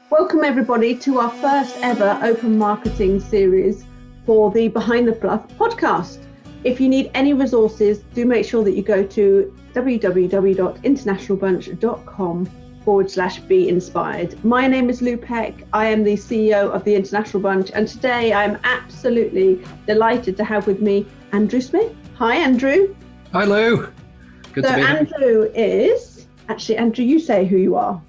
Welcome everybody to our first ever open marketing series for the Behind the Fluff podcast. If you need any resources, do make sure that you go to www.internationalbunch.com/be inspired. My name is Lou Peck. I am the CEO of the International Bunch, and today I'm absolutely delighted to have with me Andrew Smith. Hi, Andrew. Hi, Lou. Good to be here. Andrew is, actually, Andrew, you say who you are.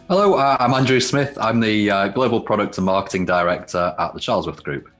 Hello, I'm Andrew Smith. I'm the Global Product and Marketing Director at the Charlesworth Group.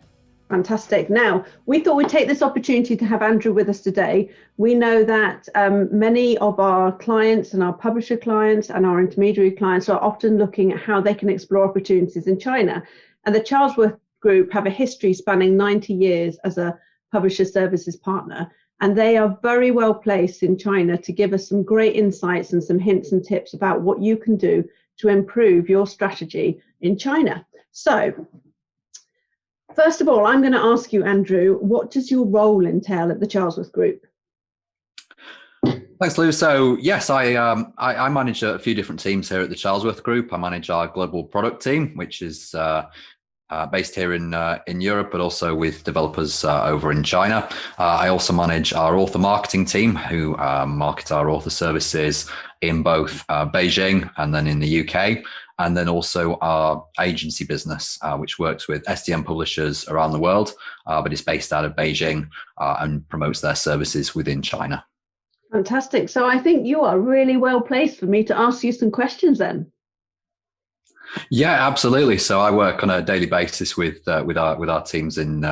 Fantastic. Now, we thought we'd take this opportunity to have Andrew with us today. We know that many of our clients and our publisher clients and our intermediary clients are often looking at how they can explore opportunities in China. And the Charlesworth Group have a history spanning 90 years as a publisher services partner. And they are very well placed in China to give us some great insights and some hints and tips about what you can do to improve your strategy in China. So, first of all, I'm going to ask you, Andrew, what does your role entail at the Charlesworth Group? Thanks, Lou. So, yes, I manage a few different teams here at the Charlesworth Group. I manage our global product team, which is based here in Europe, but also with developers over in China. I also manage our author marketing team, who market our author services in both Beijing and then in the UK, and then also our agency business, which works with STM publishers around the world, but is based out of Beijing and promotes their services within China. Fantastic. So I think you are really well placed for me to ask you some questions then. Yeah, absolutely. So I work on a daily basis with our teams in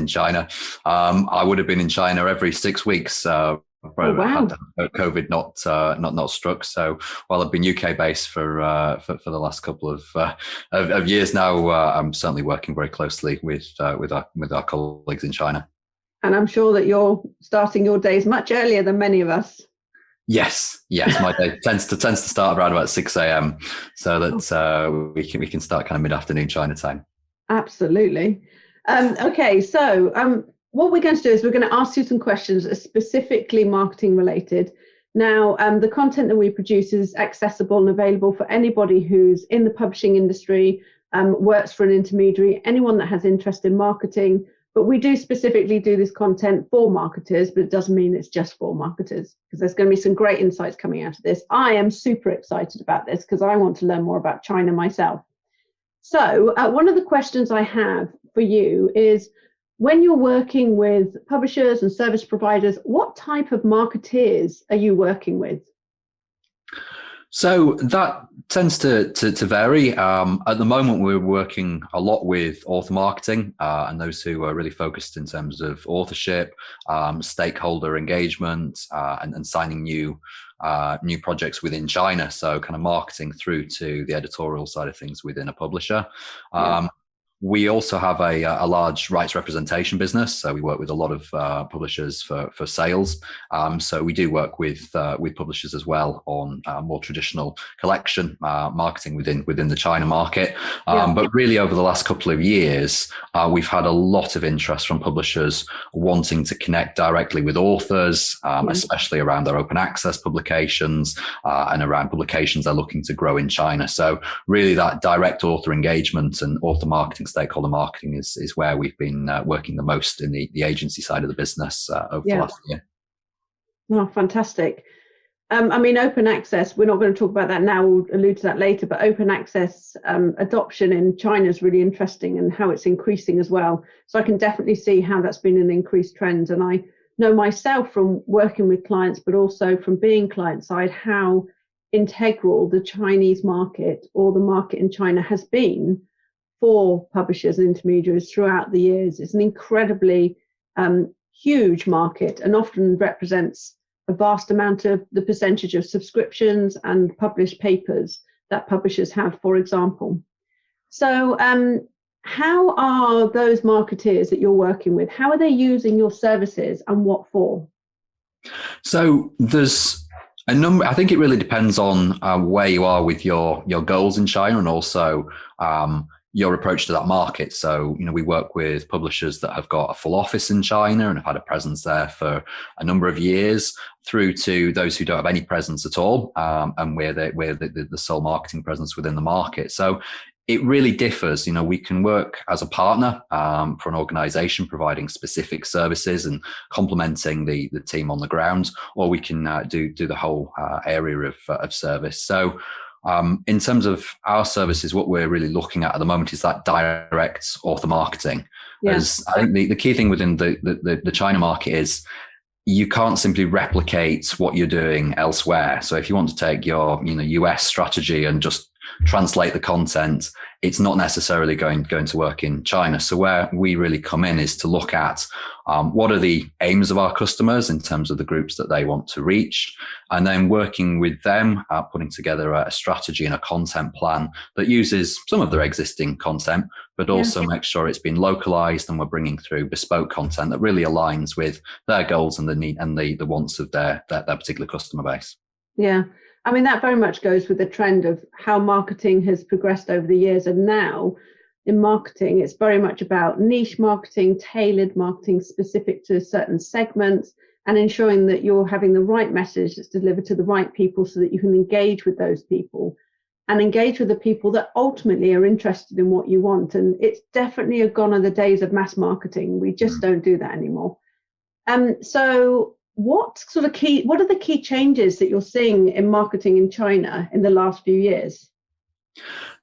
China. I would have been in China every 6 weeks. Oh, wow. Had COVID not struck. So while I've been UK based for the last couple of years now, I'm certainly working very closely with our colleagues in China. And I'm sure that you're starting your days much earlier than many of us. Yes. My day tends to start around about 6 a.m. so that we can start kind of mid-afternoon China time. Absolutely. Okay, so what we're going to do is we're going to ask you some questions that are specifically marketing related. Now, the content that we produce is accessible and available for anybody who's in the publishing industry, works for an intermediary, anyone that has interest in marketing. But we do specifically do this content for marketers, but it doesn't mean it's just for marketers, because there's going to be some great insights coming out of this. I am super excited about this because I want to learn more about China myself. So one of the questions I have for you is, when you're working with publishers and service providers, what type of marketeers are you working with? So that tends to vary. At the moment, we're working a lot with author marketing and those who are really focused in terms of authorship, stakeholder engagement, and signing new projects within China. So kind of marketing through to the editorial side of things within a publisher. Yeah. We also have a large rights representation business, so we work with a lot of publishers for sales. So we do work with publishers as well on more traditional collection marketing within the China market. But really, over the last couple of years, we've had a lot of interest from publishers wanting to connect directly with authors, especially around their open access publications and around publications they're looking to grow in China. So really, that direct author engagement and author marketing, stakeholder marketing is where we've been working the most in the agency side of the business over the last year. Oh, fantastic. I mean, open access, we're not going to talk about that now, we'll allude to that later, but open access adoption in China is really interesting and how it's increasing as well. So I can definitely see how that's been an increased trend. And I know myself from working with clients, but also from being client side, how integral the Chinese market or the market in China has been for publishers and intermediaries throughout the years. It's an incredibly huge market and often represents a vast amount of the percentage of subscriptions and published papers that publishers have, for example. So how are those marketeers that you're working with, how are they using your services and what for? So there's a number. I think it really depends on where you are with your goals in China and also your approach to that market. So, we work with publishers that have got a full office in China and have had a presence there for a number of years, through to those who don't have any presence at all, and we're the sole marketing presence within the market. So it really differs. We can work as a partner for an organization providing specific services and complementing the team on the ground, or we can do the whole area of service. So in terms of our services, what we're really looking at the moment is that direct author marketing. Yeah. As I think the key thing within the China market is you can't simply replicate what you're doing elsewhere. So if you want to take your US strategy and just translate the content, it's not necessarily going to work in China. So where we really come in is to look at what are the aims of our customers in terms of the groups that they want to reach, and then working with them, putting together a strategy and a content plan that uses some of their existing content, but also make sure it's been localized and we're bringing through bespoke content that really aligns with their goals and the need and the wants of their particular customer base. Yeah. I mean, that very much goes with the trend of how marketing has progressed over the years. And now in marketing, it's very much about niche marketing, tailored marketing specific to certain segments, and ensuring that you're having the right message that's delivered to the right people so that you can engage with those people and engage with the people that ultimately are interested in what you want. And it's definitely gone are the days of mass marketing. We just don't do that anymore. So what are the key changes that you're seeing in marketing in China in the last few years?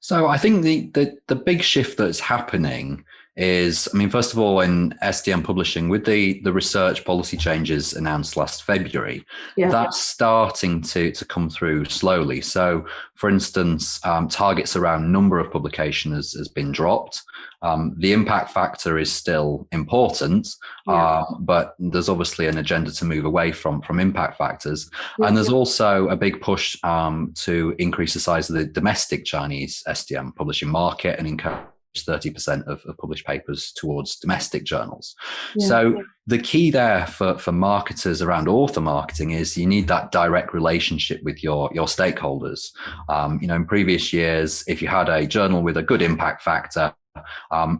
So I think the big shift that's happening is, first of all, in STM publishing, with the research policy changes announced last February, that's starting to come through slowly. So, for instance, targets around number of publication has been dropped. The impact factor is still important, but there's obviously an agenda to move away from impact factors. And there's also a big push to increase the size of the domestic Chinese STM publishing market and encourage 30% of published papers towards domestic journals. So the key there for marketers around author marketing is you need that direct relationship with your stakeholders. In previous years, if you had a journal with a good impact factor,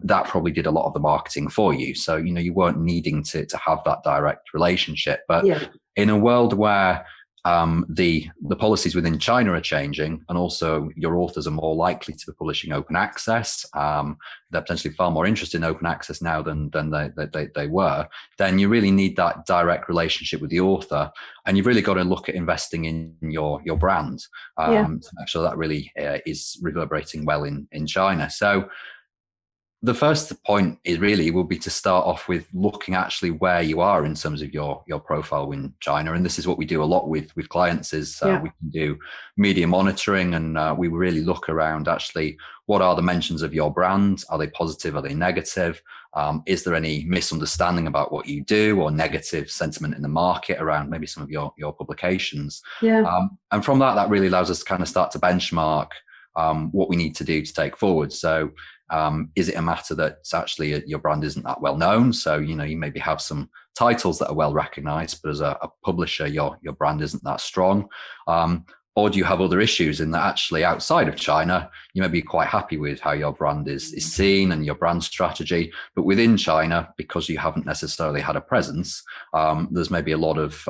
that probably did a lot of the marketing for you. So, you weren't needing to have that direct relationship. But in a world where the policies within China are changing, and also your authors are more likely to be publishing open access. They're potentially far more interested in open access now than they were. Then you really need that direct relationship with the author, and you've really got to look at investing in your brand to make sure that really is reverberating well in China. So the first point will be to start off with looking actually where you are in terms of your profile in China. And this is what we do a lot with clients is we can do media monitoring, and we really look around actually what are the mentions of your brand? Are they positive? Are they negative? Is there any misunderstanding about what you do or negative sentiment in the market around maybe some of your publications? And from that really allows us to kind of start to benchmark what we need to do to take forward. So is it a matter that actually your brand isn't that well known? So, you maybe have some titles that are well recognized, but as a publisher, your brand isn't that strong. Or do you have other issues in that actually outside of China, you may be quite happy with how your brand is seen and your brand strategy, but within China, because you haven't necessarily had a presence, there's maybe a lot of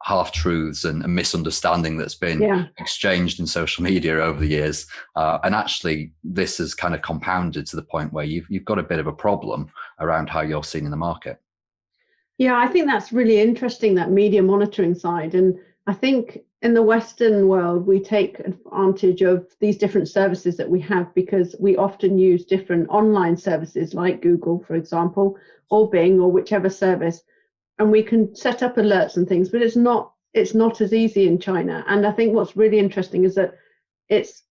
half-truths and misunderstanding that's been exchanged in social media over the years. And actually, this has kind of compounded to the point where you've got a bit of a problem around how you're seen in the market. Yeah, I think that's really interesting, that media monitoring side. And I think in the Western world, we take advantage of these different services that we have because we often use different online services like Google, for example, or Bing or whichever service. And we can set up alerts and things, but it's not as easy in China. And I think what's really interesting is that it's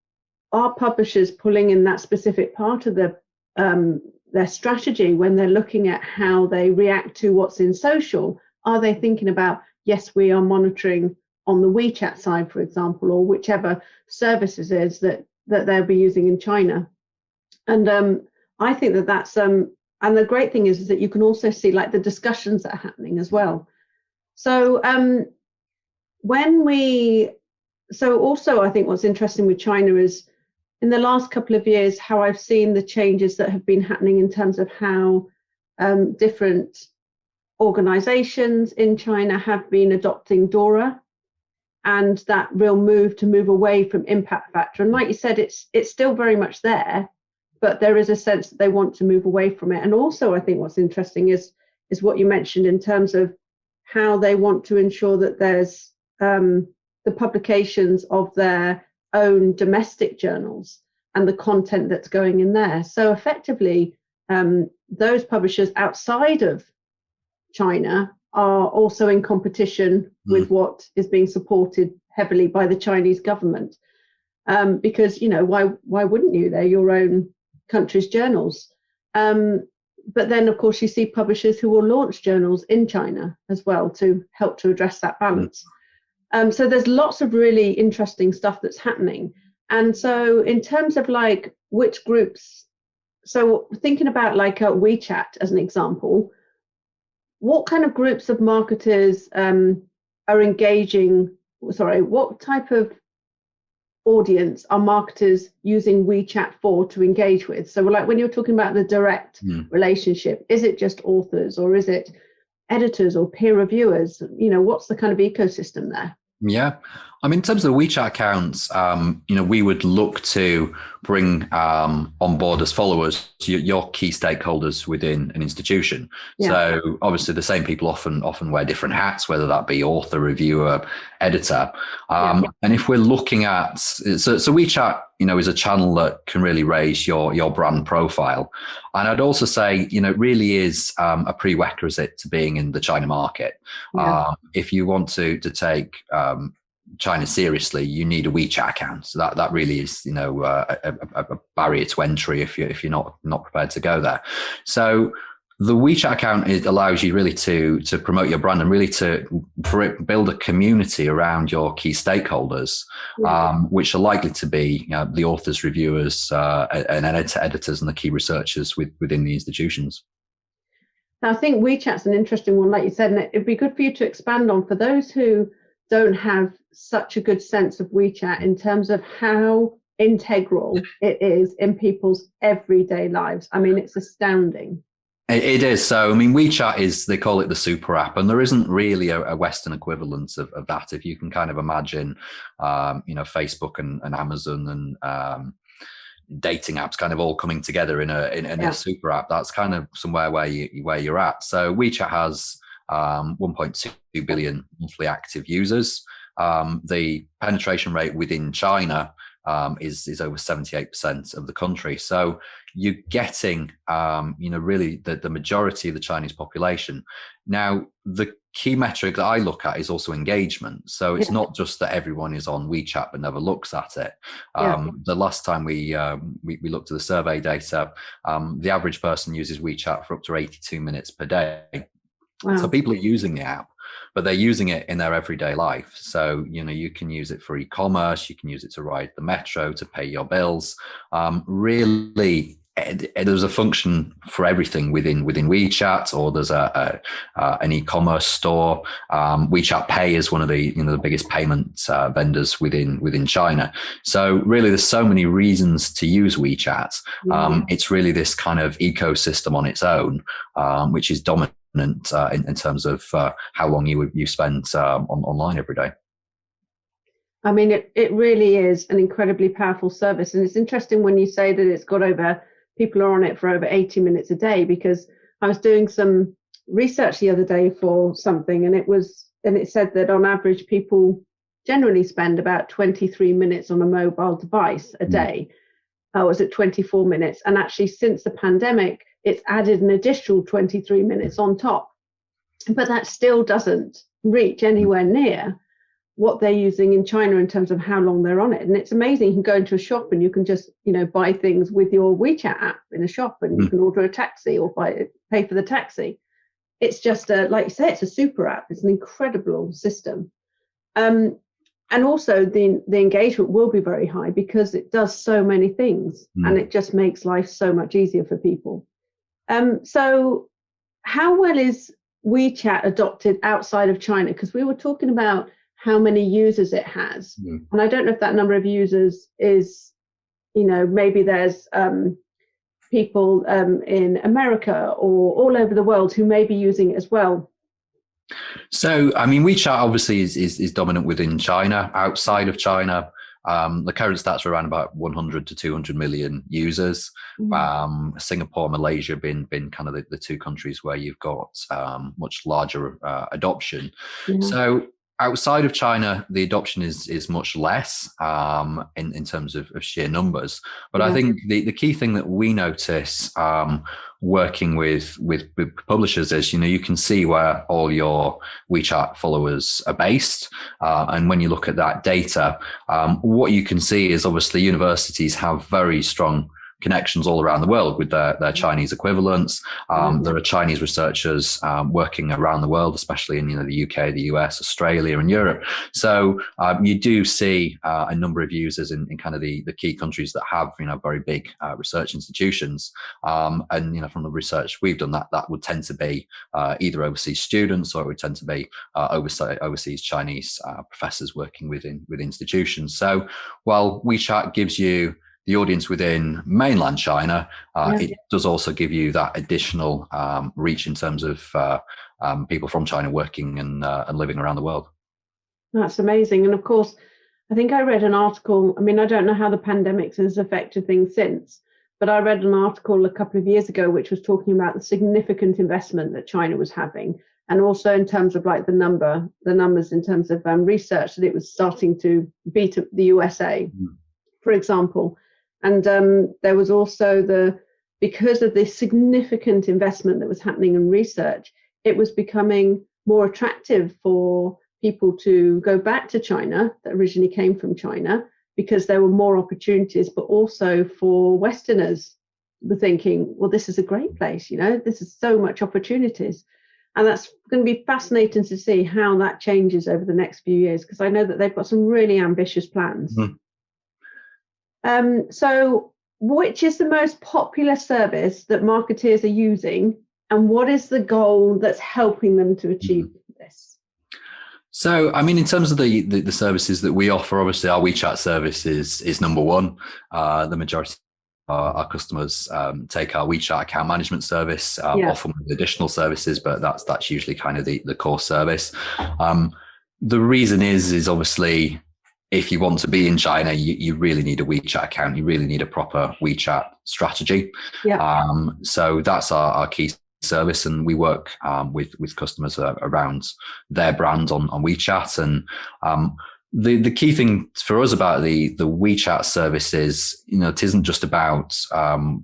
our publishers pulling in that specific part of their strategy when they're looking at how they react to what's in social. Are they thinking about, yes, we are monitoring on the WeChat side, for example, or whichever services is that they'll be using in China? And I think that's and the great thing is that you can also see like the discussions that are happening as well. So also I think what's interesting with China is in the last couple of years, how I've seen the changes that have been happening in terms of how different organizations in China have been adopting DORA. and that real move away from impact factor. And like you said, it's still very much there, but there is a sense that they want to move away from it. And also, I think what's interesting is what you mentioned in terms of how they want to ensure that there's the publications of their own domestic journals and the content that's going in there. So effectively, those publishers outside of China are also in competition with what is being supported heavily by the Chinese government. Because, why wouldn't you? They're your own country's journals. But then, of course, you see publishers who will launch journals in China as well to help to address that balance. So there's lots of really interesting stuff that's happening. And so in terms of like which groups, so thinking about like a WeChat as an example, what kind of groups of marketers are engaging, what type of audience are marketers using WeChat for to engage with? So like when you're talking about the direct relationship, is it just authors or is it editors or peer reviewers? What's the kind of ecosystem there? Yeah. I mean, in terms of the WeChat accounts, we would look to bring on board as followers your key stakeholders within an institution. Yeah. So obviously the same people often wear different hats, whether that be author, reviewer, editor. And if we're looking at, so WeChat, is a channel that can really raise your brand profile. And I'd also say, it really is a prerequisite to being in the China market. Yeah. If you want to take China seriously, you need a WeChat account. So that really is, a barrier to entry if you're not prepared to go there. So the WeChat account allows you really to promote your brand and really to build a community around your key stakeholders, which are likely to be the authors, reviewers, and editors, and the key researchers within the institutions. Now, I think WeChat's an interesting one, like you said, and it'd be good for you to expand on for those who don't have such a good sense of WeChat in terms of how integral it is in people's everyday lives. I mean, it's astounding. It is. So, I mean, WeChat they call it the super app, and there isn't really a Western equivalent of that. If you can kind of imagine, Facebook and Amazon and dating apps kind of all coming together in a super app, that's kind of somewhere where you're at. So WeChat has 1.2 billion monthly active users. The penetration rate within China is over 78% of the country. So you're getting, really the majority of the Chinese population. Now, the key metric that I look at is also engagement. So it's not just that everyone is on WeChat but never looks at it. The last time we looked at the survey data, the average person uses WeChat for up to 82 minutes per day. Wow. So people are using the app, but they're using it in their everyday life. So, you can use it for e-commerce, you can use it to ride the metro, to pay your bills. Really, there's a function for everything within WeChat, or there's an e-commerce store. WeChat Pay is one of the the biggest payment vendors within China. So really, there's so many reasons to use WeChat. It's really this kind of ecosystem on its own, which is dominant in terms of how long you spend online every day. I mean, it really is an incredibly powerful service. And it's interesting when you say that people are on it for over 80 minutes a day, because I was doing some research the other day for something, and it said that on average people generally spend about 23 minutes on a mobile device a day. Was it 24 minutes? And actually, since the pandemic, it's added an additional 23 minutes on top. But that still doesn't reach anywhere near what they're using in China in terms of how long they're on it. And it's amazing. You can go into a shop and you can just, buy things with your WeChat app in a shop, and you can order a taxi or pay for the taxi. It's just like you say, it's a super app. It's an incredible system. And also the engagement will be very high because it does so many things, and it just makes life so much easier for people. So how well is WeChat adopted outside of China? Because we were talking about how many users it has. And I don't know if that number of users is, maybe there's people in America or all over the world who may be using it as well. So, I mean, WeChat obviously is dominant within China. Outside of China, the current stats are around about 100 to 200 million users. Singapore, Malaysia, been kind of the two countries where you've got much larger adoption. Yeah. So, outside of China, the adoption is much less in terms of sheer numbers. But I think the key thing that we notice working with publishers is, you can see where all your WeChat followers are based. And when you look at that data, what you can see is obviously universities have very strong connections all around the world with their Chinese equivalents. There are Chinese researchers working around the world, especially in the UK, the US, Australia, and Europe. So you do see a number of users in kind of the key countries that have very big research institutions. And from the research we've done, that would tend to be either overseas students, or it would tend to be overseas Chinese professors working within institutions. So while WeChat gives you the audience within mainland China, it does also give you that additional reach in terms of people from China working and living around the world. That's amazing. And of course, I think I read an article. I mean, I don't know how the pandemic has affected things since, but I read an article a couple of years ago which was talking about the significant investment that China was having, and also in terms of like the numbers in terms of research, that it was starting to beat the USA, for example. And there was also because of the significant investment that was happening in research, it was becoming more attractive for people to go back to China that originally came from China, because there were more opportunities, but also for Westerners were thinking, well, this is a great place, this is so much opportunities. And that's going to be fascinating to see how that changes over the next few years, because I know that they've got some really ambitious plans. So which is the most popular service that marketeers are using, and what is the goal that's helping them to achieve this? So, I mean, in terms of the services that we offer, obviously our WeChat service is number one. The majority of our customers take our WeChat account management service, often with additional services, but that's usually kind of the core service. The reason is obviously, if you want to be in China, you really need a WeChat account. You really need a proper WeChat strategy. So that's our key service, and we work with customers around their brand on WeChat. And the key thing for us about the WeChat service is, it isn't just about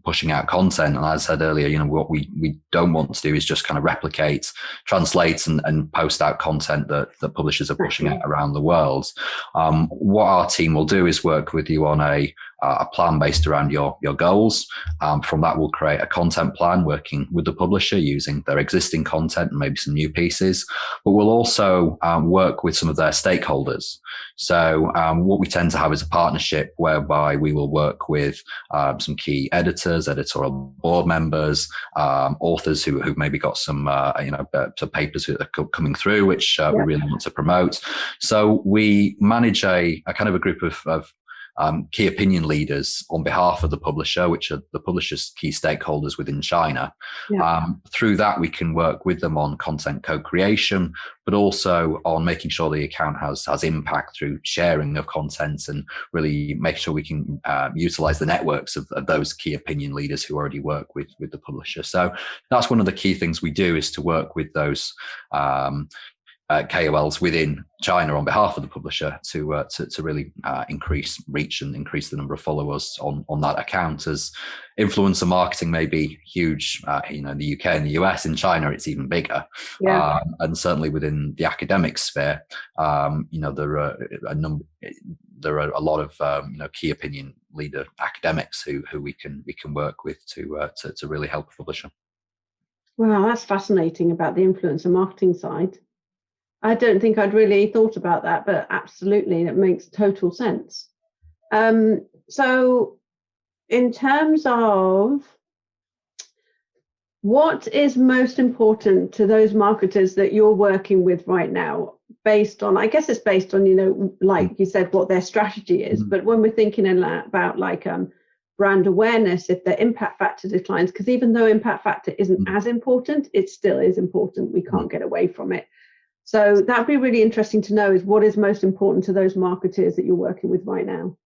pushing out content. And as I said earlier, what we don't want to do is just kind of replicate, translate, and post out content that publishers are pushing out around the world. What our team will do is work with you on a plan based around your goals. From that, we'll create a content plan working with the publisher using their existing content and maybe some new pieces. But we'll also work with some of their stakeholders. So what we tend to have is a partnership whereby we will work with some key editors, editorial board members, authors who've maybe got some papers that are coming through, which we really want to promote. So we manage a kind of a group of key opinion leaders on behalf of the publisher, which are the publisher's key stakeholders within China. Through that, we can work with them on content co-creation, but also on making sure the account has impact through sharing of content, and really make sure we can utilize the networks of those key opinion leaders who already work with the publisher. So that's one of the key things we do, is to work with those KOLs within China on behalf of the publisher to really increase reach and increase the number of followers on that account. As influencer marketing may be huge, in the UK and the US, in China it's even bigger. And certainly within the academic sphere, there are a lot of key opinion leader academics who we can work with to really help a publisher. Wow, that's fascinating about the influencer marketing side. I don't think I'd really thought about that, but absolutely, it makes total sense. So in terms of what is most important to those marketers that you're working with right now, I guess it's based on, like you said, what their strategy is. But when we're thinking about brand awareness, if their impact factor declines, because even though impact factor isn't as important, it still is important. We can't get away from it. So that'd be really interesting to know, is what is most important to those marketeers that you're working with right now?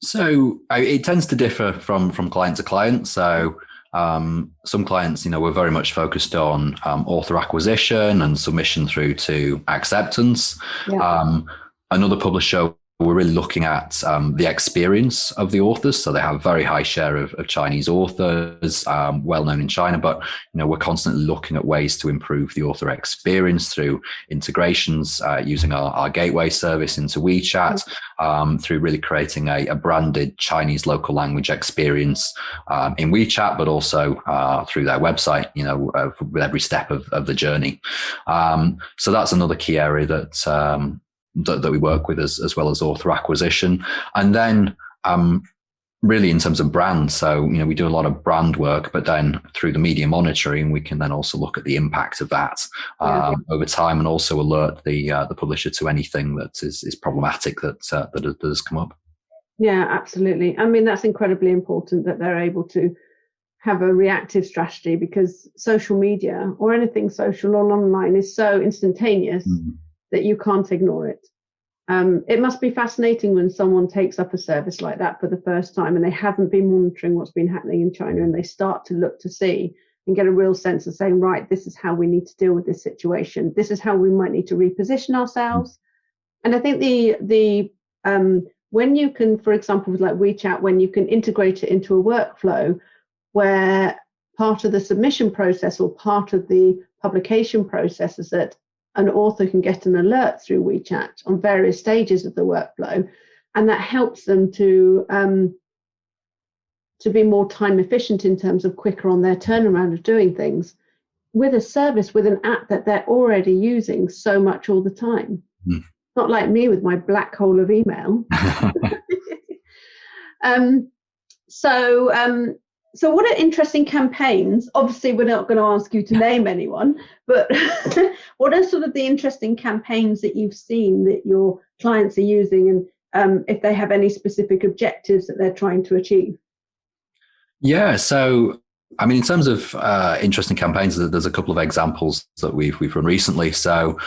So it tends to differ from client to client. So some clients, we're very much focused on author acquisition and submission through to acceptance. Yeah. Another publisher, we're really looking at the experience of the authors. So they have a very high share of Chinese authors, well known in China, but we're constantly looking at ways to improve the author experience through integrations, using our gateway service into WeChat, through really creating a branded Chinese local language experience in WeChat, but also through their website, with every step of the journey. So that's another key area that we work with, as well as author acquisition. And then really in terms of brand, so we do a lot of brand work, but then through the media monitoring, we can then also look at the impact of that over time, and also alert the publisher to anything that is problematic that has come up. Yeah, absolutely. I mean, that's incredibly important that they're able to have a reactive strategy, because social media, or anything social or online, is so instantaneous that you can't ignore it. It must be fascinating when someone takes up a service like that for the first time and they haven't been monitoring what's been happening in China, and they start to look to see and get a real sense of saying, right, this is how we need to deal with this situation. This is how we might need to reposition ourselves. And I think the when you can, for example, with like WeChat, when you can integrate it into a workflow where part of the submission process or part of the publication process is that an author can get an alert through WeChat on various stages of the workflow, and that helps them to be more time efficient in terms of quicker on their turnaround of doing things, with a service, with an app that they're already using so much all the time. Not like me with my black hole of email. So what are interesting campaigns? Obviously, we're not going to ask you to name anyone, but what are sort of the interesting campaigns that you've seen that your clients are using, and if they have any specific objectives that they're trying to achieve? Yeah, so I mean, in terms of interesting campaigns, there's a couple of examples that we've run recently. So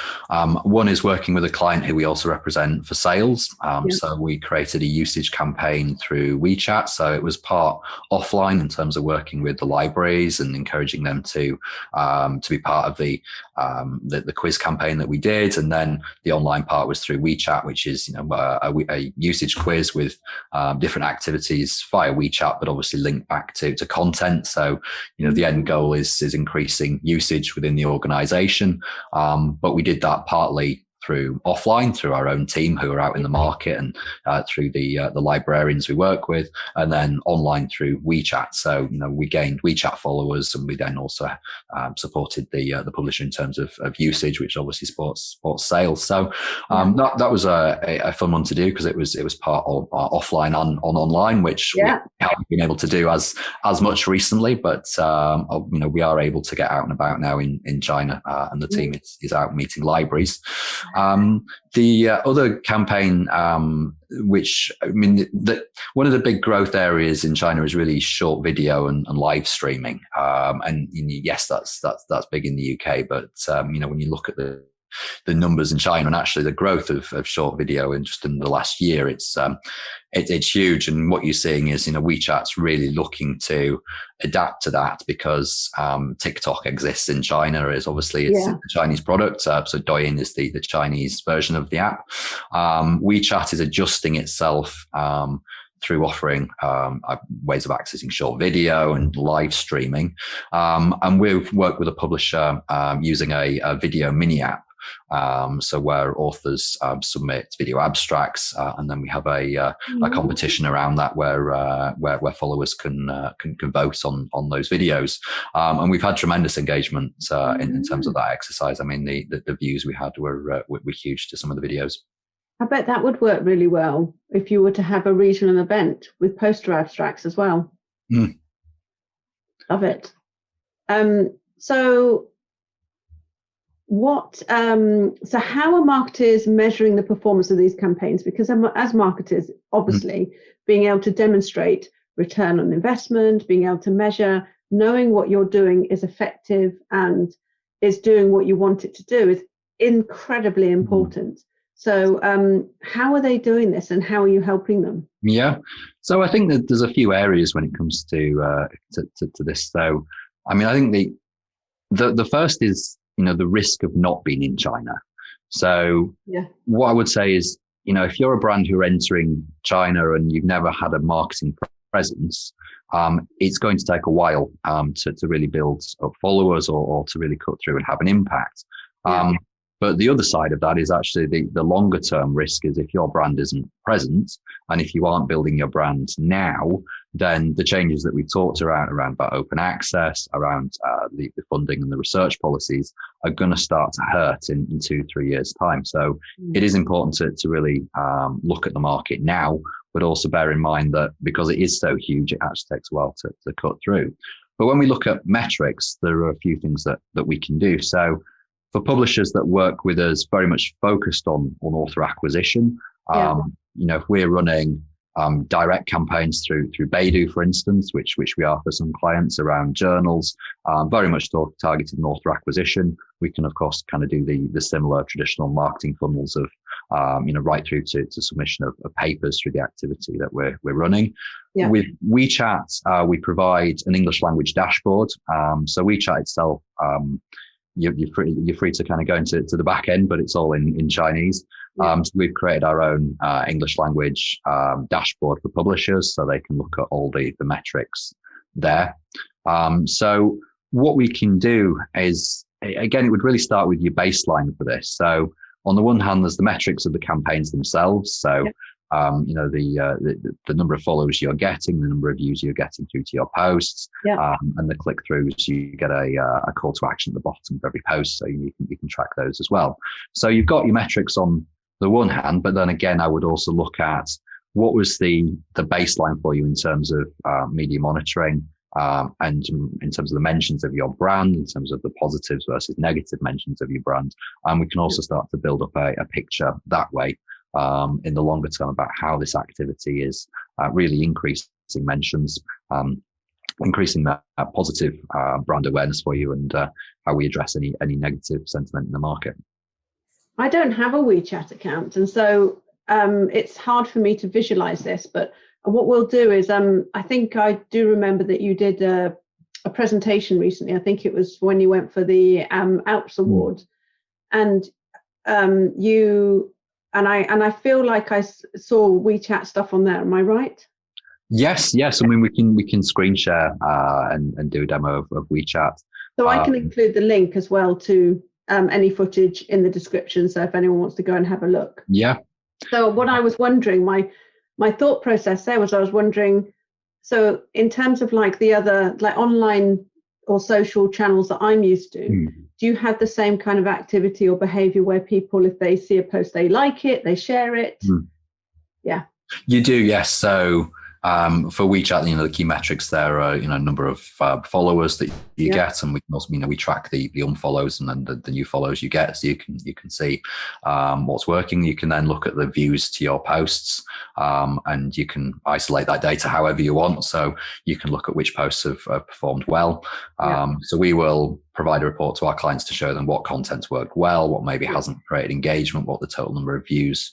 one is working with a client who we also represent for sales. So we created a usage campaign through WeChat. So it was part offline in terms of working with the libraries and encouraging them to be part of the quiz campaign that we did. And then the online part was through WeChat, which is a usage quiz with different activities via WeChat, but obviously linked back to content. So the end goal is increasing usage within the organization. But we did that partly through offline, through our own team who are out in the market, and through the librarians we work with, and then online through WeChat. So we gained WeChat followers, and we then also supported the publisher in terms of usage, which obviously supports sales. So that was a fun one to do, because it was part of offline and online, which we haven't been able to do as much recently, but we are able to get out and about now in China, and the team is out meeting libraries. The other campaign, which I mean, one of the big growth areas in China is really short video and live streaming. And yes, that's big in the UK, but when you look at the numbers in China, and actually the growth of short video in the last year, it's huge. And what you're seeing is, WeChat's really looking to adapt to that, because TikTok exists in China. It's a Chinese product. So Douyin is the Chinese version of the app. WeChat is adjusting itself through offering ways of accessing short video and live streaming. And we've worked with a publisher using a video mini app. So where authors submit video abstracts, and then we have a competition around that where followers can vote on those videos, and we've had tremendous engagement in terms of that exercise. I mean, the views we had were huge to some of the videos. I bet that would work really well if you were to have a regional event with poster abstracts as well. Love it. So how are marketers measuring the performance of these campaigns? Because as marketers, obviously, being able to demonstrate return on investment, being able to measure, knowing what you're doing is effective and is doing what you want it to do incredibly important. So how are they doing this, and how are you helping them? Yeah, so I think that there's a few areas when it comes to this. So, I mean, I think the first is, the risk of not being in China. So what I would say is, if you're a brand who are entering China and you've never had a marketing presence, it's going to take a while to really build up followers or to really cut through and have an impact. But the other side of that is actually the longer term risk is if your brand isn't present and if you aren't building your brand now, then the changes that we've talked around about open access, around the funding and the research policies are going to start to hurt in 2-3 years' time. So it is important to really look at the market now, but also bear in mind that because it is so huge, it actually takes a while to cut through. But when we look at metrics, there are a few things that we can do. So for publishers that work with us very much focused on author acquisition, if we're running direct campaigns through Beidou, for instance, which we are for some clients around journals, very much targeted on author acquisition. We can, of course, kind of do the similar traditional marketing funnels of, right through to submission of papers through the activity that we're running. With WeChat, we provide an English language dashboard. So WeChat itself, you're free to kind of go into the back end, but it's all in Chinese. So we've created our own English language dashboard for publishers, so they can look at all the metrics there. So what we can do is, again, it would really start with your baseline for this. So on the one hand, there's the metrics of the campaigns themselves. So the number of followers you're getting, the number of views you're getting through to your posts, and the click-throughs. You get a call to action at the bottom of every post, so you can track those as well. So you've got your metrics on the one hand, but then again, I would also look at what was the baseline for you in terms of media monitoring, and in terms of the mentions of your brand, in terms of the positives versus negative mentions of your brand. And we can also start to build up a picture that way in the longer term about how this activity is really increasing mentions, increasing that positive brand awareness for you, and how we address any negative sentiment in the market. I don't have a WeChat account, and so it's hard for me to visualize this, but what we'll do is I think I do remember that you did a presentation recently. I think it was when you went for the Alps Award, and you and I feel like I saw WeChat stuff on there. Am I right? Yes. I mean, we can screen share and do a demo of WeChat. So I can include the link as well to any footage in the description. So if anyone wants to go and have a look. Yeah. So what I was wondering, my thought process there was, I was wondering, so in terms of like the other like online or social channels that I'm used to, do you have the same kind of activity or behavior where people, if they see a post, they like it, they share it? Yeah. You do, yes. So for WeChat, the key metrics there are, number of followers that you get, and we can also, we track the unfollows and then the new follows you get, so you can see what's working. You can then look at the views to your posts, and you can isolate that data however you want. So you can look at which posts have performed well. So we will provide a report to our clients to show them what content's worked well, what maybe hasn't created engagement, what the total number of views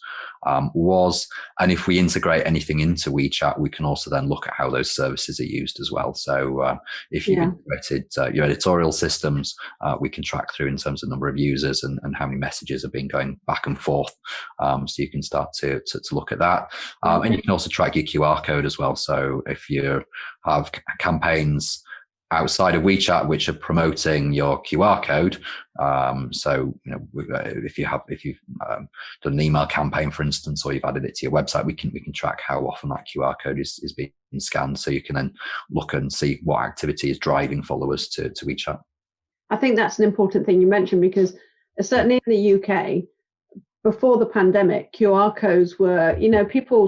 was. And if we integrate anything into WeChat, we can also then look at how those services are used as well. So if you've integrated your editorial systems, we can track through in terms of number of users and how many messages have been going back and forth. So you can start to look at that. And you can also track your QR code as well. So if you have campaigns outside of WeChat which are promoting your QR code, if you've done an email campaign, for instance, or you've added it to your website, we can track how often that QR code is being scanned, so you can then look and see what activity is driving followers to WeChat. I think that's an important thing you mentioned, because certainly in the UK before the pandemic, QR codes were,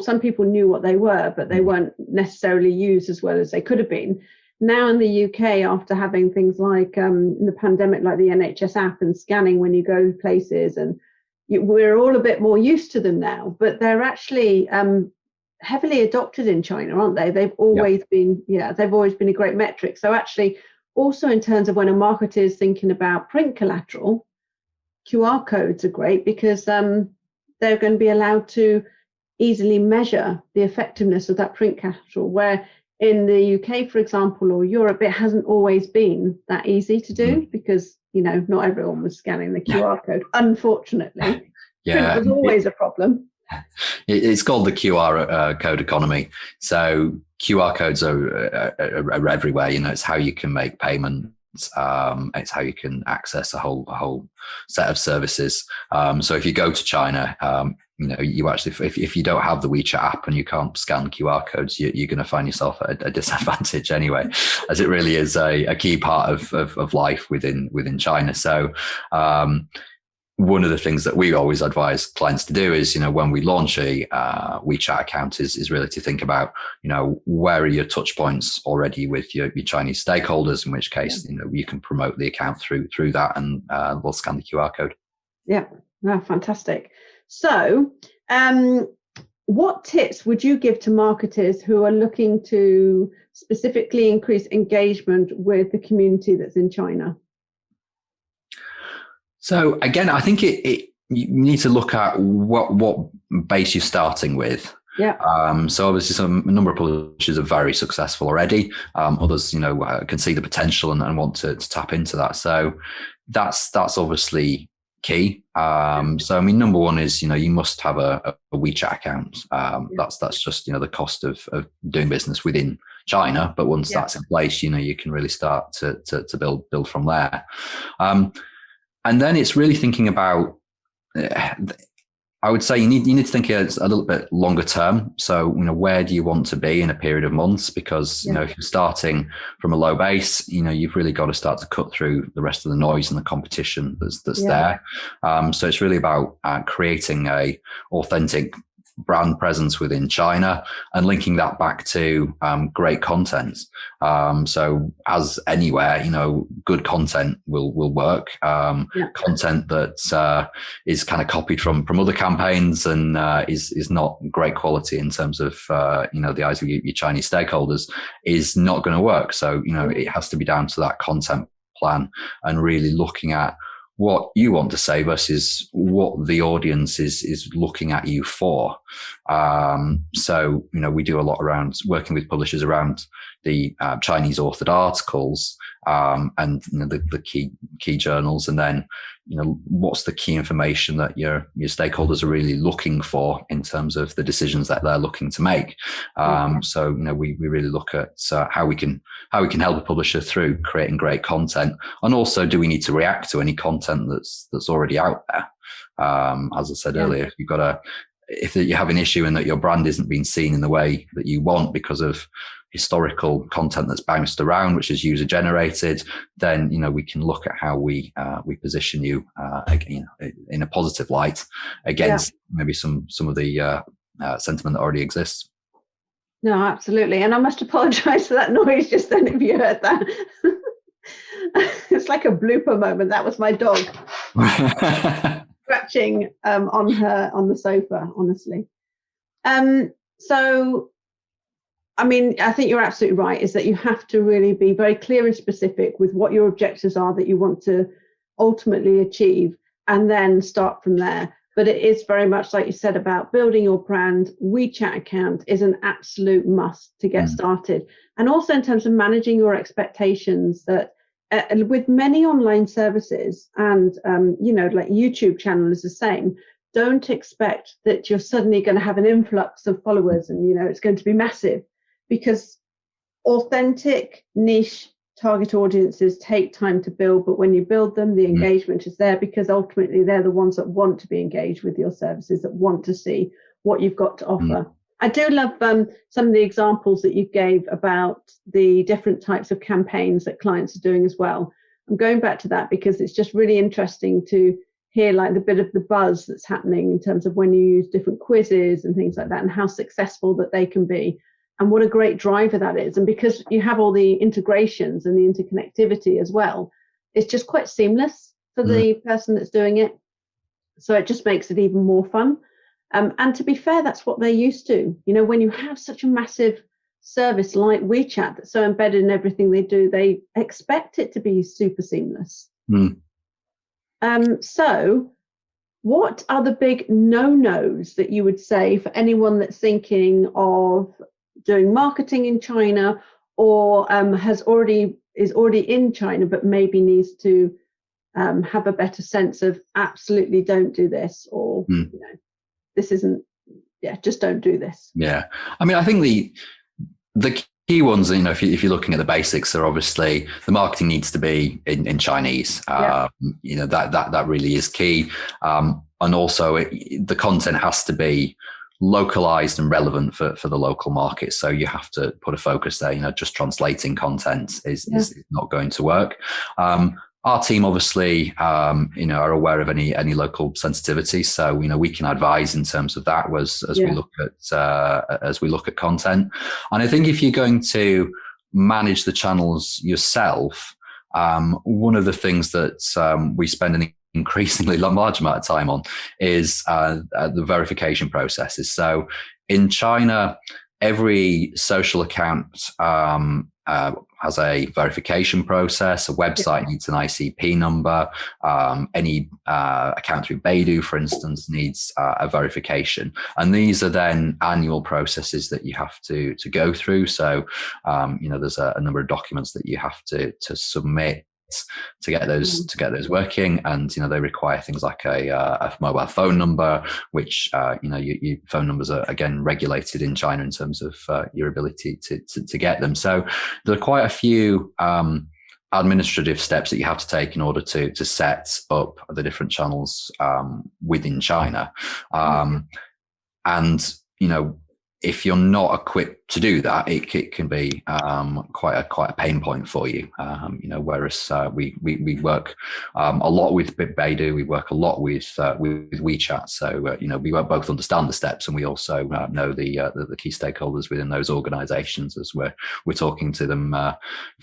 some people knew what they were, but they weren't necessarily used as well as they could have been. Now in the UK, after having things like in the pandemic, like the NHS app and scanning when you go places, and we're all a bit more used to them now, but they're actually heavily adopted in China, aren't they? They've always been, they've always been a great metric. So actually, also in terms of when a marketer is thinking about print collateral, QR codes are great because they're going to be allowed to easily measure the effectiveness of that print capital, where in the UK, for example, or Europe, it hasn't always been that easy to do because, not everyone was scanning the QR code, unfortunately. Yeah, print was always a problem. It's called the QR code economy. So QR codes are everywhere. It's how you can make payments. It's how you can access a whole set of services. So if you go to China, you actually, if you don't have the WeChat app and you can't scan QR codes, you're going to find yourself at a disadvantage anyway, as it really is a key part of life within China. So one of the things that we always advise clients to do is, when we launch a WeChat account is really to think about, where are your touch points already with your Chinese stakeholders, in which case, you can promote the account through that and we'll scan the QR code. Yeah, no, fantastic. So what tips would you give to marketers who are looking to specifically increase engagement with the community that's in China? So again, I think you need to look at what base you're starting with. Yeah. So obviously, a number of publishers are very successful already. Others, can see the potential and want to tap into that. So that's obviously key. So number one is you must have a WeChat account. That's just the cost of doing business within China. But once that's in place, you can really start to build from there. And then it's really thinking about, I would say you need to think a little bit longer term. So, where do you want to be in a period of months? Because, if you're starting from a low base, you've really got to start to cut through the rest of the noise and the competition that's there. So it's really about creating a authentic brand presence within China and linking that back to great content. So as anywhere, good content will work. Content that is kind of copied from other campaigns and is not great quality in terms of the eyes of your Chinese stakeholders is not going to work. So it has to be down to that content plan and really looking at what you want to say versus what the audience is looking at you for. So, we do a lot around working with publishers around the Chinese authored articles and the key journals, and then what's the key information that your stakeholders are really looking for in terms of the decisions that they're looking to make. So we really look at how we can help a publisher through creating great content, and also do we need to react to any content that's already out there. As I said earlier, if you have an issue in that your brand isn't being seen in the way that you want because of historical content that's bounced around, which is user generated, then we can look at how we position you in a positive light against maybe some of the sentiment that already exists. No, absolutely. And I must apologize for that noise just then if you heard that. It's like a blooper moment. That was my dog scratching on the sofa, honestly. So I think you're absolutely right, is that you have to really be very clear and specific with what your objectives are that you want to ultimately achieve, and then start from there. But it is very much like you said about building your brand. WeChat account is an absolute must to get started. And also in terms of managing your expectations, that with many online services and, like YouTube channel is the same, don't expect that you're suddenly going to have an influx of followers and, it's going to be massive. Because authentic niche target audiences take time to build, but when you build them, the engagement is there, because ultimately they're the ones that want to be engaged with your services, that want to see what you've got to offer. I do love some of the examples that you gave about the different types of campaigns that clients are doing as well. I'm going back to that because it's just really interesting to hear like the bit of the buzz that's happening in terms of when you use different quizzes and things like that, and how successful that they can be. And what a great driver that is. And because you have all the integrations and the interconnectivity as well, it's just quite seamless for the person that's doing it. So it just makes it even more fun. And to be fair, that's what they're used to. When you have such a massive service like WeChat that's so embedded in everything they do, they expect it to be super seamless. So what are the big no-nos that you would say for anyone that's thinking of doing marketing in China, or is already in China but maybe needs to have a better sense of absolutely don't do this, or this isn't, just don't do this? Yeah, I mean, I think the key ones, if you're looking at the basics, are obviously the marketing needs to be in Chinese. That really is key, and also the content has to be localized and relevant for the local market. So you have to put a focus there. Just translating content is not going to work. Our team obviously, are aware of any local sensitivity, so we can advise in terms of that as we look at content. And I think if you're going to manage the channels yourself, one of the things that we spend an increasingly large amount of time on is the verification processes. So in China, every social account has a verification process. A website needs an ICP number. Any account through Beidou, for instance, needs a verification. And these are then annual processes that you have to go through. So, there's a number of documents that you have to submit to get those working, and they require things like a mobile phone number, which your phone numbers are again regulated in China in terms of your ability to get them. So there are quite a few administrative steps that you have to take in order to set up the different channels within China, and if you're not equipped to do that, it can be quite a pain point for you. Whereas we work a lot with Beidou, we work a lot with WeChat. So we both understand the steps, and we also know the key stakeholders within those organisations as we're talking to them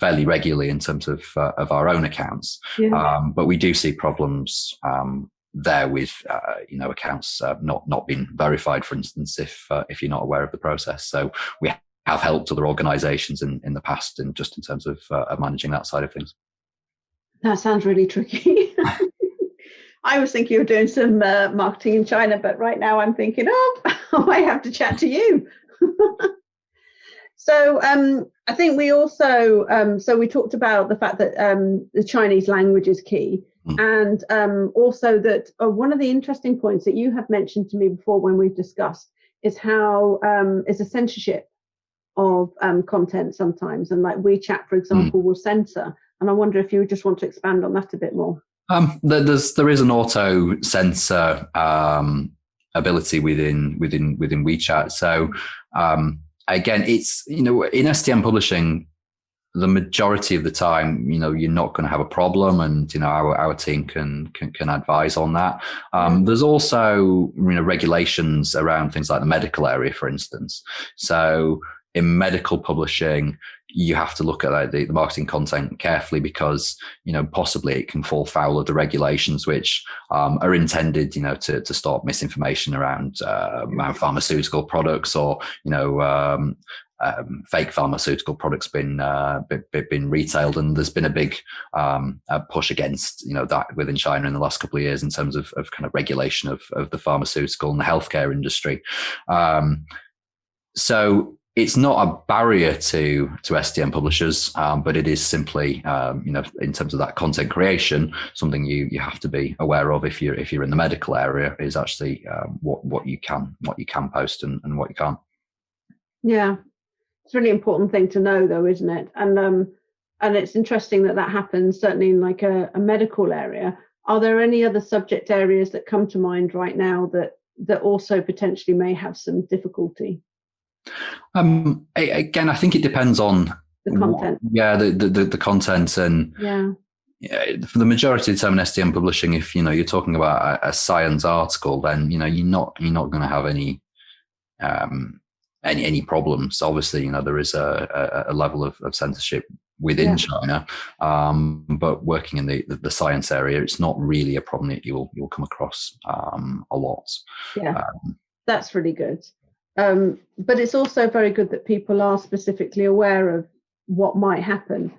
fairly regularly in terms of our own accounts. But we do see problems there with accounts not being verified, for instance, if you're not aware of the process. So we have helped other organizations in the past, and just in terms of managing that side of things. That sounds really tricky. I was thinking of doing some marketing in China, but right now I'm thinking, I might have to chat to you. So I think we also, so we talked about the fact that the Chinese language is key. And also that one of the interesting points that you have mentioned to me before when we've discussed is how is the censorship of content sometimes. And like WeChat, for example, will censor. And I wonder if you would just want to expand on that a bit more. There is an auto censor ability within WeChat. So again, it's in STM publishing, the majority of the time, you're not going to have a problem, and our team can advise on that. There's also regulations around things like the medical area, for instance. So in medical publishing, you have to look at the marketing content carefully, because possibly it can fall foul of the regulations which are intended to stop misinformation around pharmaceutical products, or fake pharmaceutical products been retailed. And there's been a big push against that within China in the last couple of years in terms of kind of regulation of the pharmaceutical and the healthcare industry. So it's not a barrier to STM publishers, but it is simply in terms of that content creation, something you have to be aware of if you're in the medical area, is actually what you can post and what you can't. Yeah. It's a really important thing to know, though, isn't it? And it's interesting that happens, certainly in like a medical area. Are there any other subject areas that come to mind right now that also potentially may have some difficulty? Again, I think it depends on the content. The content, and for the majority of the time in STM publishing, if you're talking about a science article, then you're not going to have any problems. Obviously, there is a level of censorship within China, but working in the science area, it's not really a problem that you'll come across a lot. That's really good. But it's also very good that people are specifically aware of what might happen.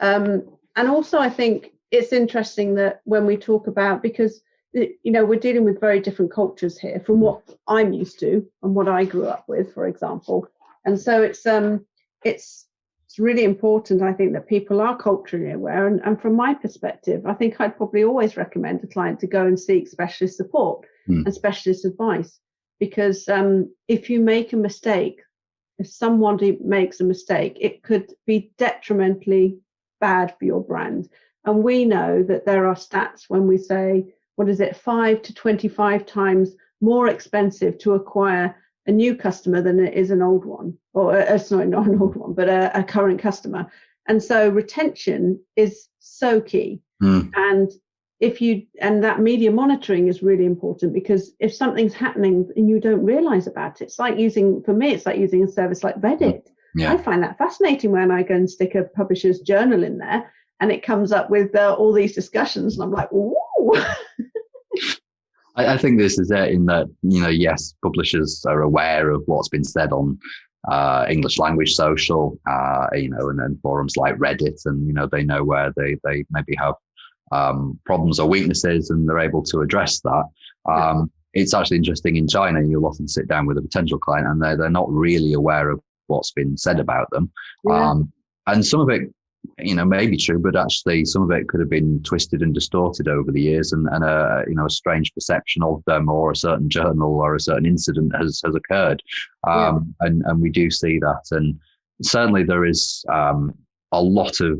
And also, I think it's interesting that when we talk about, because we're dealing with very different cultures here from what I'm used to and what I grew up with, for example. And so it's really important, I think, that people are culturally aware. And from my perspective, I think I'd probably always recommend a client to go and seek specialist support and specialist advice, because if you make a mistake, if somebody makes a mistake, it could be detrimentally bad for your brand. And we know that there are stats when we say, 5 to 25 times more expensive to acquire a new customer than it is an old one, or sorry, not an old one, but a current customer. And so retention is so key. And that media monitoring is really important, because if something's happening and you don't realize about it, for me, it's like using a service like Reddit. I find that fascinating when I go and stick a publisher's journal in there and it comes up with all these discussions, and I'm like, ooh. I think this is it, in that, yes, publishers are aware of what's been said on English language social, and then forums like Reddit, and, they know where they maybe have problems or weaknesses, and they're able to address that. It's actually interesting, in China, you'll often sit down with a potential client and they're not really aware of what's been said about them. And some of it, may be true, but actually some of it could have been twisted and distorted over the years, and a strange perception of them, or a certain journal or a certain incident has occurred. And we do see that. And certainly there is a lot of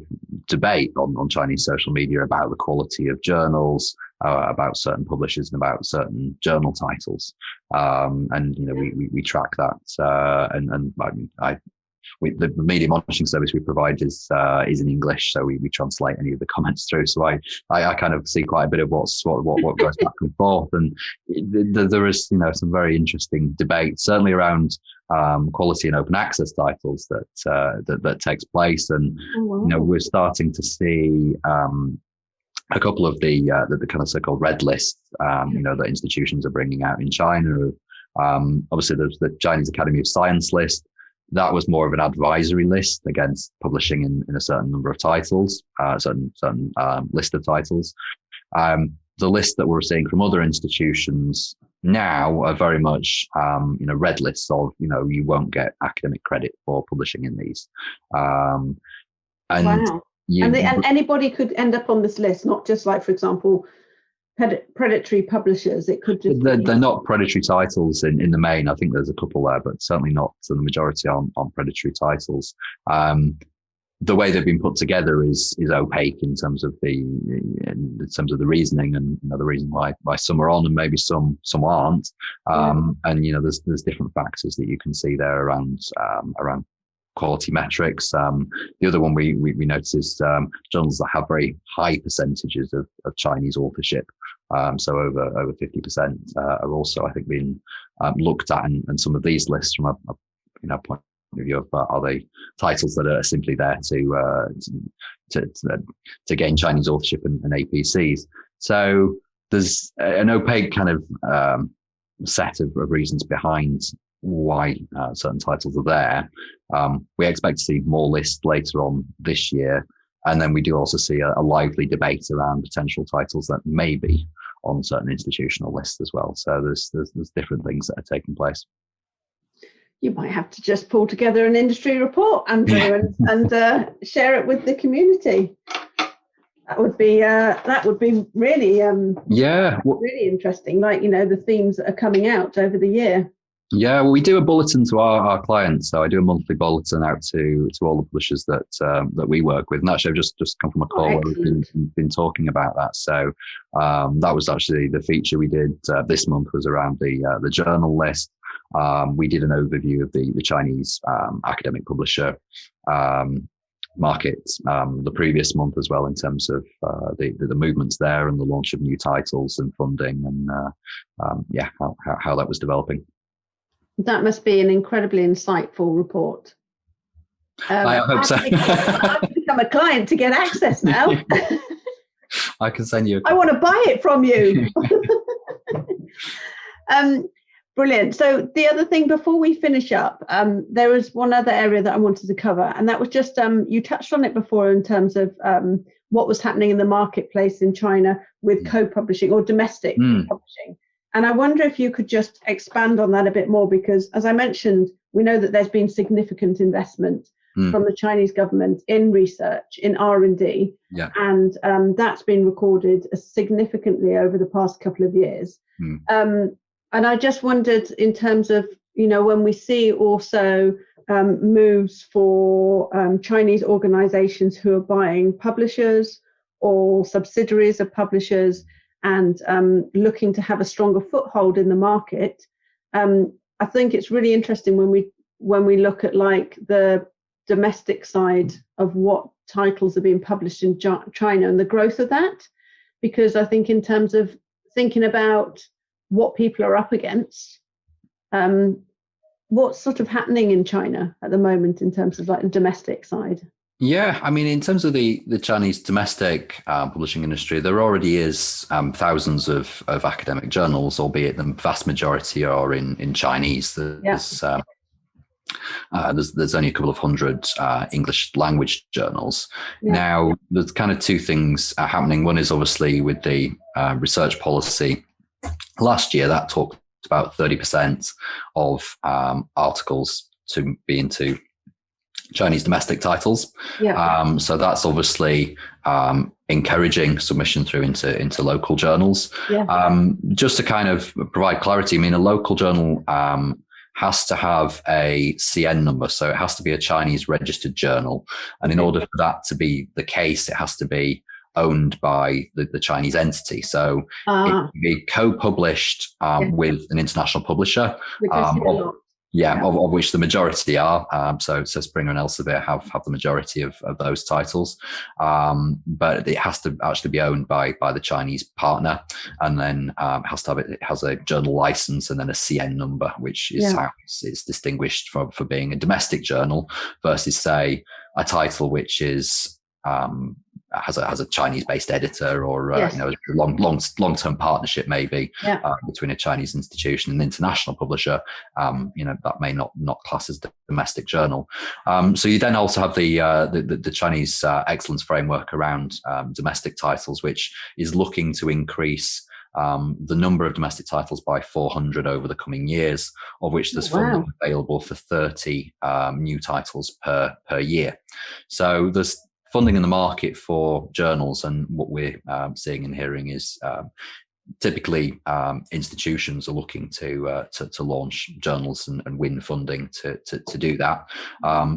debate on Chinese social media about the quality of journals, about certain publishers, and about certain journal titles. And we track that. The media monitoring service we provide is in English, so we translate any of the comments through. So I kind of see quite a bit of what goes back and forth, and there is some very interesting debate, certainly around quality and open access titles that takes place, and we're starting to see a couple of the kind of so-called red lists, that institutions are bringing out in China. Obviously, there's the Chinese Academy of Science list. That was more of an advisory list against publishing in a certain number of titles, certain list of titles. The list that we're seeing from other institutions now are very much, red lists of, you won't get academic credit for publishing in these. Wow. And anybody could end up on this list, not just like, for example, predatory publishers. It could just they're not predatory titles in the main. I think there's a couple there, but certainly not the majority on predatory titles. The way they've been put together is opaque in terms of the reasoning, and the reason why some are on and maybe some aren't. And there's different factors that you can see there around quality metrics. The other one we notice is journals that have very high percentages of Chinese authorship. So over 50% are also, I think, being looked at, and some of these lists from a point of view of are they titles that are simply there to gain Chinese authorship and APCs. So there's an opaque kind of set of reasons behind why certain titles are there. We expect to see more lists later on this year, and then we do also see a lively debate around potential titles that may be on certain institutional lists as well. So there's different things that are taking place. You might have to just pull together an industry report, Andrew, and share it with the community. That would be really really interesting. Like, the themes that are coming out over the year. Yeah, well, we do a bulletin to our clients. So I do a monthly bulletin out to all the publishers that we work with. And actually, I've just come from a call where we've been talking about that. So that was actually the feature we did this month, was around the journal list. We did an overview of the Chinese academic publisher market the previous month as well, in terms of the movements there and the launch of new titles and funding, and how that was developing. That must be an incredibly insightful report. I hope so. I have to become a client to get access now. I can send you. I want to buy it from you. Brilliant. So the other thing before we finish up, there was one other area that I wanted to cover, and that was just you touched on it before in terms of what was happening in the marketplace in China with co-publishing or domestic publishing. And I wonder if you could just expand on that a bit more, because as I mentioned, we know that there's been significant investment from the Chinese government in research, in R&D, and that's been recorded significantly over the past couple of years. And I just wondered, in terms of, when we see also moves for Chinese organizations who are buying publishers or subsidiaries of publishers and looking to have a stronger foothold in the market, I think it's really interesting when we look at like the domestic side of what titles are being published in China and the growth of that, because I think in terms of thinking about what people are up against, what's sort of happening in China at the moment in terms of like the domestic side? Yeah, I mean, in terms of the Chinese domestic publishing industry, there already is thousands of academic journals, albeit the vast majority are in Chinese. There's only a couple of hundred English language journals. Now, there's kind of two things happening. One is obviously with the research policy. Last year, that talked about 30% of articles to be into Chinese domestic titles. So that's obviously encouraging submission through into local journals. Just to kind of provide clarity, I mean, a local journal has to have a CN number, so it has to be a Chinese registered journal. And in order for that to be the case, it has to be owned by the Chinese entity. So it can be co-published with an international publisher, of which the majority are. So Springer and Elsevier have the majority of those titles. But it has to actually be owned by the Chinese partner, and then it has a journal license and then a CN number, which is how it's distinguished for being a domestic journal versus, say, a title which is has a Chinese-based editor, or a long-term partnership maybe between a Chinese institution and an international publisher. That may not class as the domestic journal. So you then also have the Chinese excellence framework around domestic titles, which is looking to increase the number of domestic titles by 400 over the coming years, of which there's funding available for 30 new titles per year. So there's funding in the market for journals, and what we're seeing and hearing is typically institutions are looking to launch journals and win funding to do that.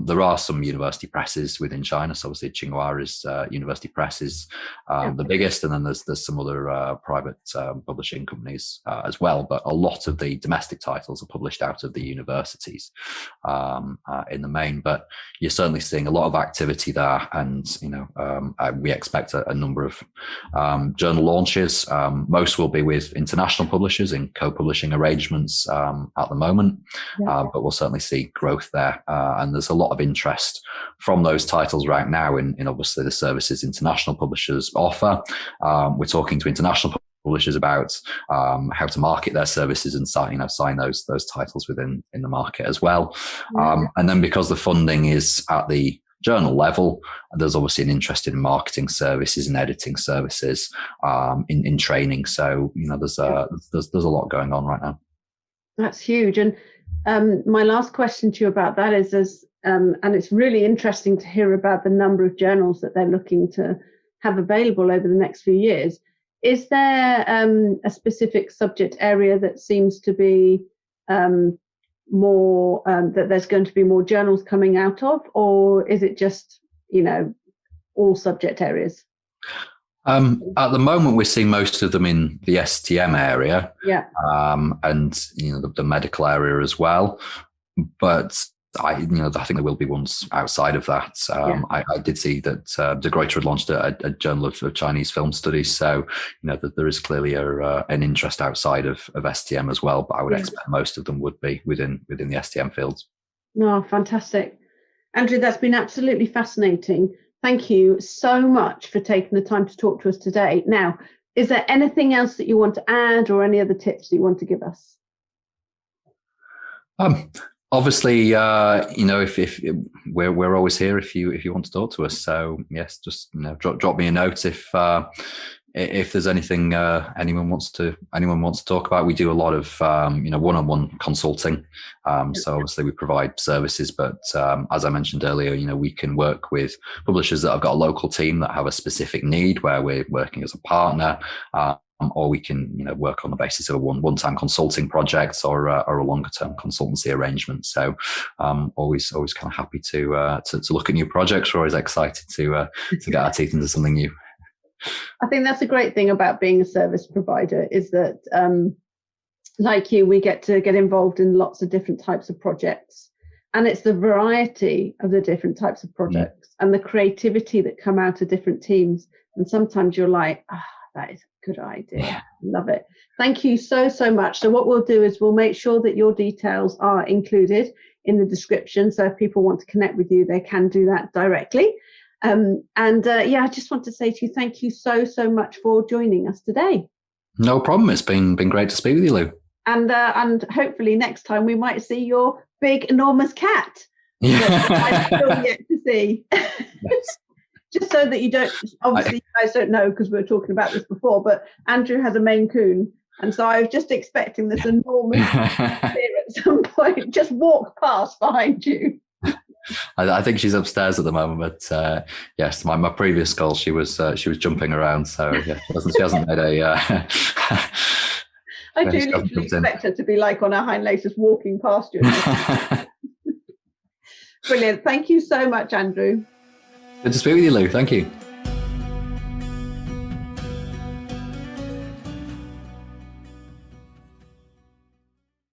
There are some university presses within China. So obviously Tsinghua's university press is the biggest, and then there's some other private publishing companies as well. But a lot of the domestic titles are published out of the universities in the main. But you're certainly seeing a lot of activity there, and we expect a number of journal launches. Most will be with international publishers in co-publishing arrangements at the moment, but we'll certainly see growth there. And there's a lot of interest from those titles right now in obviously the services international publishers offer. We're talking to international publishers about how to market their services and sign those titles in the market as well. And then because the funding is at the journal level, there's obviously an interest in marketing services and editing services, in training. So there's a lot going on right now. That's huge. And my last question to you about that is, and it's really interesting to hear about the number of journals that they're looking to have available over the next few years. Is there a specific subject area that seems to be more that there's going to be more journals coming out of, or is it just all subject areas? At the moment, we're seeing most of them in the STM area, and the medical area as well. But I think there will be ones outside of that. I did see that De Gruyter had launched a journal of Chinese film studies, so that there is clearly an interest outside of STM as well. But I would expect most of them would be within the STM fields. No, fantastic, Andrew. That's been absolutely fascinating. Thank you so much for taking the time to talk to us today. Now, is there anything else that you want to add, or any other tips that you want to give us? Obviously, if we're always here if you want to talk to us. So yes, just drop me a note if there's anything anyone wants to talk about. We do a lot of one-on-one consulting. So obviously we provide services, but as I mentioned earlier, we can work with publishers that have got a local team that have a specific need where we're working as a partner. Or we can, work on the basis of a one-time consulting project or a longer-term consultancy arrangement. So, always kind of happy to look at new projects. We're always excited to get our teeth into something new. I think that's a great thing about being a service provider is that, like you, we get to get involved in lots of different types of projects, and it's the variety of the different types of projects and the creativity that come out of different teams. And sometimes you're like, that is a good idea. Yeah. Love it. Thank you so much. So what we'll do is we'll make sure that your details are included in the description. So if people want to connect with you, they can do that directly. I just want to say to you, thank you so much for joining us today. No problem. It's been great to speak with you, Lou. And hopefully next time we might see your big, enormous cat. Yeah. I've still yet to see. Yes. Just so that you don't, obviously you guys don't know because we were talking about this before, but Andrew has a Maine Coon. And so I was just expecting this enormous deer at some point, just walk past behind you. I think she's upstairs at the moment, but yes, my previous call, she was jumping around. So yeah, she hasn't made a... I do literally expect her to be like on her hind legs walking past you. Brilliant. Thank you so much, Andrew. Good to speak with you, Lou. Thank you.